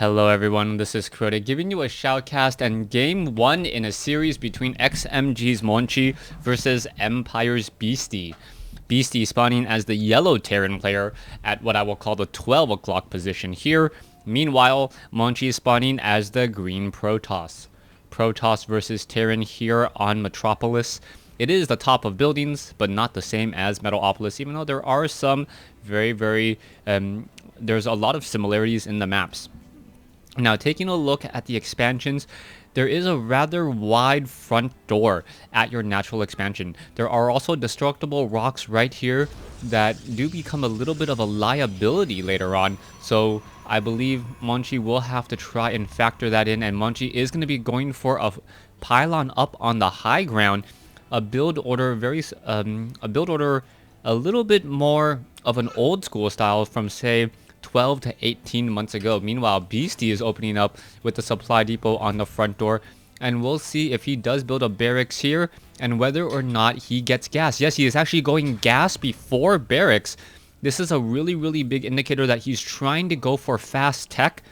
Hello everyone, this is Crota giving you a shoutcast and game 1 in a series between XMG's Monchi versus Empire's Beasty. Beasty spawning as the yellow Terran player at what I will call the 12 o'clock position here. Meanwhile, Monchi is spawning as the green Protoss. Protoss versus Terran here on Metropolis. It is the top of buildings, but not the same as Metalopolis, even though there are some there's a lot of similarities in the maps. Now, taking a look at the expansions, there is a rather wide front door at your natural expansion. There are also destructible rocks right here that do become a little bit of a liability later on. So I believe Monchi will have to try and factor that in, and Monchi is going to be going for a pylon up on the high ground, a build order a little bit more of an old school style from, say, 12 to 18 months ago. Meanwhile, Beasty is opening up with the supply depot on the front door, and we'll see if he does build a barracks here and whether or not he gets gas. Yes, he is actually going gas before barracks. This is a really big indicator that he's trying to go for fast tech,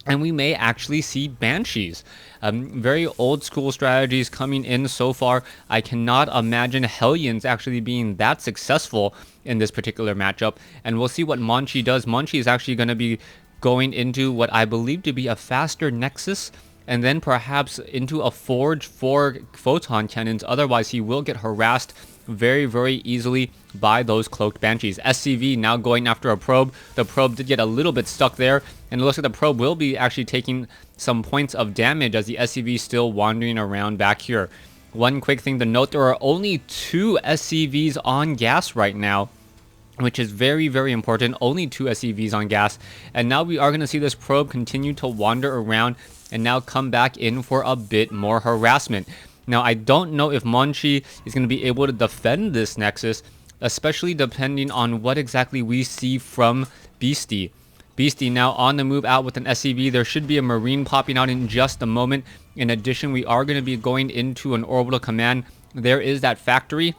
and we may actually see Banshees. Very old school strategies coming in so far. I cannot imagine Hellions actually being that successful in this particular matchup, and we'll see what Monchi does. Monchi is actually going to be going into what I believe to be a faster Nexus, and then perhaps into a Forge for Photon Cannons. Otherwise, he will get harassed very easily by those cloaked Banshees. SCV now going after a probe. The probe did get a little bit stuck there, and it looks like the probe will be actually taking some points of damage as the SCV is still wandering around back here. One quick thing to note, there are only 2 SCVs on gas right now, which is very important. Only 2 SCVs on gas, and now we are going to see this probe continue to wander around and now come back in for a bit more harassment. Now, I don't know if Monchi is going to be able to defend this Nexus, especially depending on what exactly we see from Beasty. Beasty now on the move out with an SCV. There should be a Marine popping out in just a moment. In addition, we are going to be going into an orbital command. There is that factory,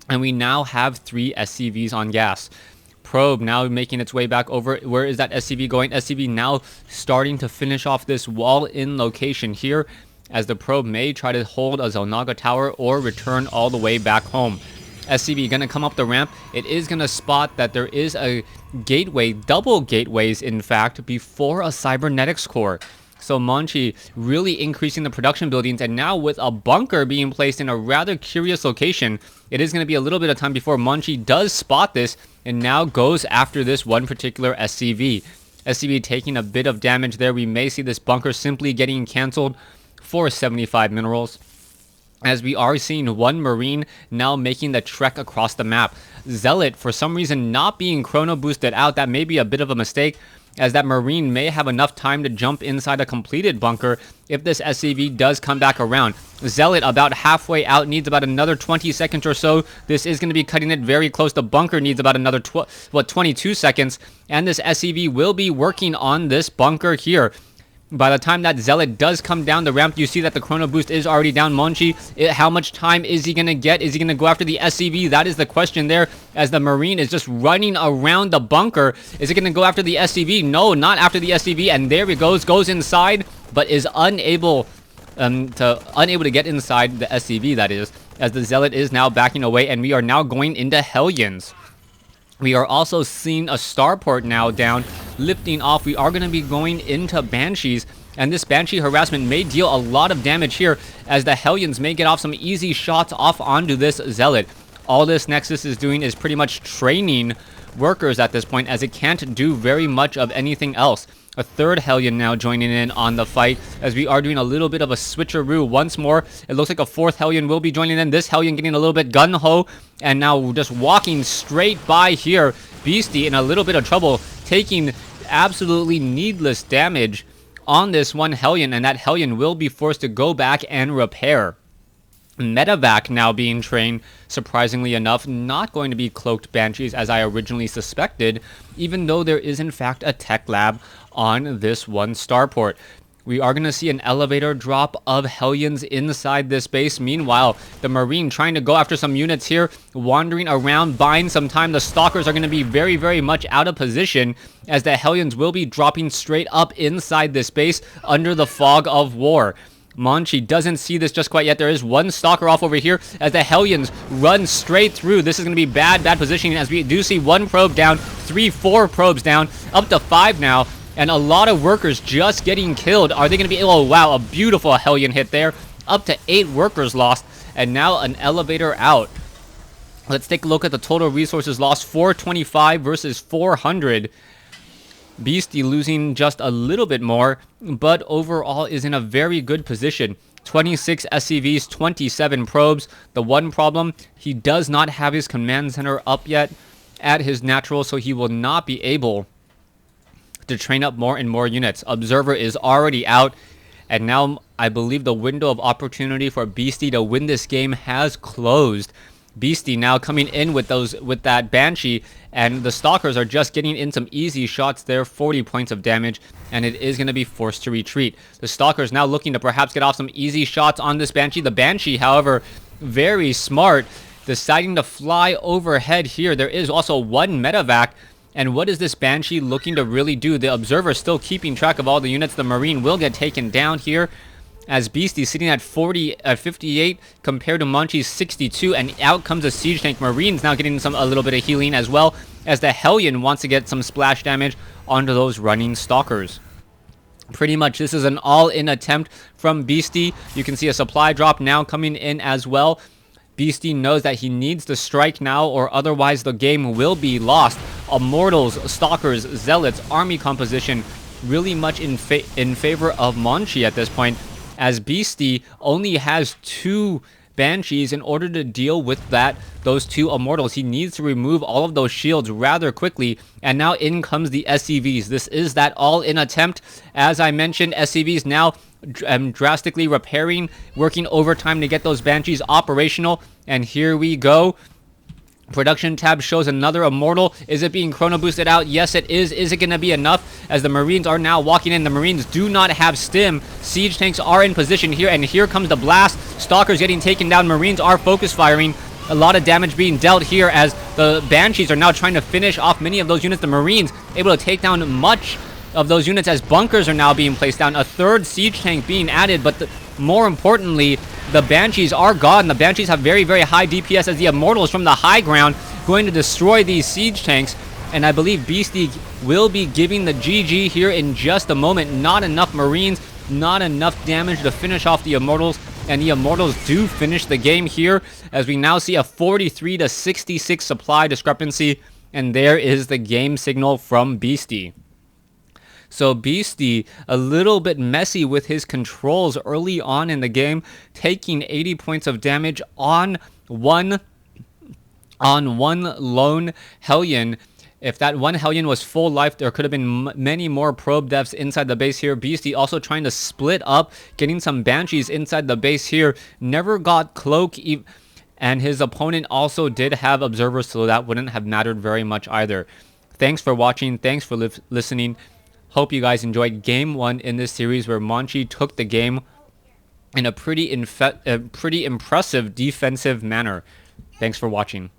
and we now have 3 SCVs on gas. Probe now making its way back over. Where is that SCV going? SCV now starting to finish off this wall in location here, as the probe may try to hold a Zonaga tower or return all the way back home. SCV going to come up the ramp. It is going to spot that there is a gateway, double gateways in fact, before a cybernetics core. So Monchi really increasing the production buildings, and now with a bunker being placed in a rather curious location, it is going to be a little bit of time before Monchi does spot this and now goes after this one particular SCV. SCV taking a bit of damage there. We may see this bunker simply getting cancelled for 75 minerals, as we are seeing one Marine now making the trek across the map. Zealot, for some reason, not being chrono boosted out. That may be a bit of a mistake, as that Marine may have enough time to jump inside a completed bunker if this SCV does come back around. Zealot about halfway out, needs about another 20 seconds or so. This is going to be cutting it very close. The bunker needs about another 22 seconds, and this SCV will be working on this bunker here. By the time that Zealot does come down the ramp, you see that the chrono boost is already down. Monchi, how much time is he going to get? Is he going to go after the SCV? That is the question there, as the Marine is just running around the bunker. Is it going to go after the SCV? No, not after the SCV, and there he goes inside, but is unable to get inside the SCV, that is, as the Zealot is now backing away, and we are now going into Hellions. We are also seeing a starport now down, lifting off. We are going to be going into Banshees, and this Banshee harassment may deal a lot of damage here, as the Hellions may get off some easy shots off onto this Zealot. All this Nexus is doing is pretty much training workers at this point, as it can't do very much of anything else. A third Hellion now joining in on the fight, as we are doing a little bit of a switcheroo once more. It looks like a 4th Hellion will be joining in. This Hellion getting a little bit gun-ho, and now just walking straight by here. Beasty in a little bit of trouble, taking absolutely needless damage on this one Hellion, and that Hellion will be forced to go back and repair. Medevac now being trained, surprisingly enough, not going to be cloaked Banshees as I originally suspected, even though there is in fact a tech lab on this one starport. We are going to see an elevator drop of Hellions inside this base. Meanwhile, the Marine trying to go after some units here, wandering around, buying some time. The Stalkers are going to be very, very much out of position as the Hellions will be dropping straight up inside this base under the fog of war. Monchi doesn't see this just quite yet. There is one Stalker off over here as the Hellions run straight through. This is going to be bad positioning as we do see one probe down, 4 probes down, up to 5 now. And a lot of workers just getting killed. Are they going to be... Oh, wow. A beautiful Hellion hit there. Up to 8 workers lost. And now an elevator out. Let's take a look at the total resources lost. 425 versus 400. Beasty losing just a little bit more. But overall is in a very good position. 26 SCVs, 27 probes. The one problem, he does not have his command center up yet at his natural. So he will not be able to train up more and more units. Observer is already out, and now I believe the window of opportunity for Beasty to win this game has closed. Beasty now coming in with that Banshee, and the Stalkers are just getting in some easy shots there, 40 points of damage, and it is going to be forced to retreat. The Stalkers now looking to perhaps get off some easy shots on this Banshee. The Banshee, however, very smart, deciding to fly overhead here. There is also one medevac. And what is this Banshee looking to really do? The Observer still keeping track of all the units. The Marine will get taken down here as Beasty sitting at 58 compared to Monchi's 62. And out comes a Siege Tank. Marines now getting a little bit of healing as well as the Hellion wants to get some splash damage onto those running Stalkers. Pretty much this is an all-in attempt from Beasty. You can see a supply drop now coming in as well. Beasty knows that he needs to strike now or otherwise the game will be lost. Immortals, Stalkers, Zealots, army composition really much in favor of Monchi at this point, as Beasty only has 2 Banshees in order to deal with those 2 Immortals. He needs to remove all of those shields rather quickly, and now in comes the SCVs. This is that all-in attempt. As I mentioned, SCVs now drastically repairing, working overtime to get those Banshees operational, and here we go. Production tab shows another Immortal. Is it being chrono boosted out? Yes, it is. Is it going to be enough? As the Marines are now walking in. The Marines do not have stim. Siege tanks are in position here, and here comes the blast. Stalkers getting taken down. Marines are focus firing. A lot of damage being dealt here as the Banshees are now trying to finish off many of those units. The Marines able to take down much of those units as bunkers are now being placed down. A 3rd siege tank being added, but more importantly, the Banshees are gone. The Banshees have very, very high DPS as the Immortals from the high ground going to destroy these siege tanks. And I believe Beasty will be giving the GG here in just a moment. Not enough Marines, not enough damage to finish off the Immortals. And the Immortals do finish the game here as we now see a 43 to 66 supply discrepancy. And there is the game signal from Beasty. So Beasty, a little bit messy with his controls early on in the game, taking 80 points of damage on one lone Hellion. If that one Hellion was full life, there could have been many more probe deaths inside the base here. Beasty also trying to split up, getting some Banshees inside the base here. Never got Cloak, and his opponent also did have Observers, so that wouldn't have mattered very much either. Thanks for watching. Thanks for listening. Hope you guys enjoyed game 1 in this series where Monchi took the game in a pretty impressive defensive manner. Thanks for watching.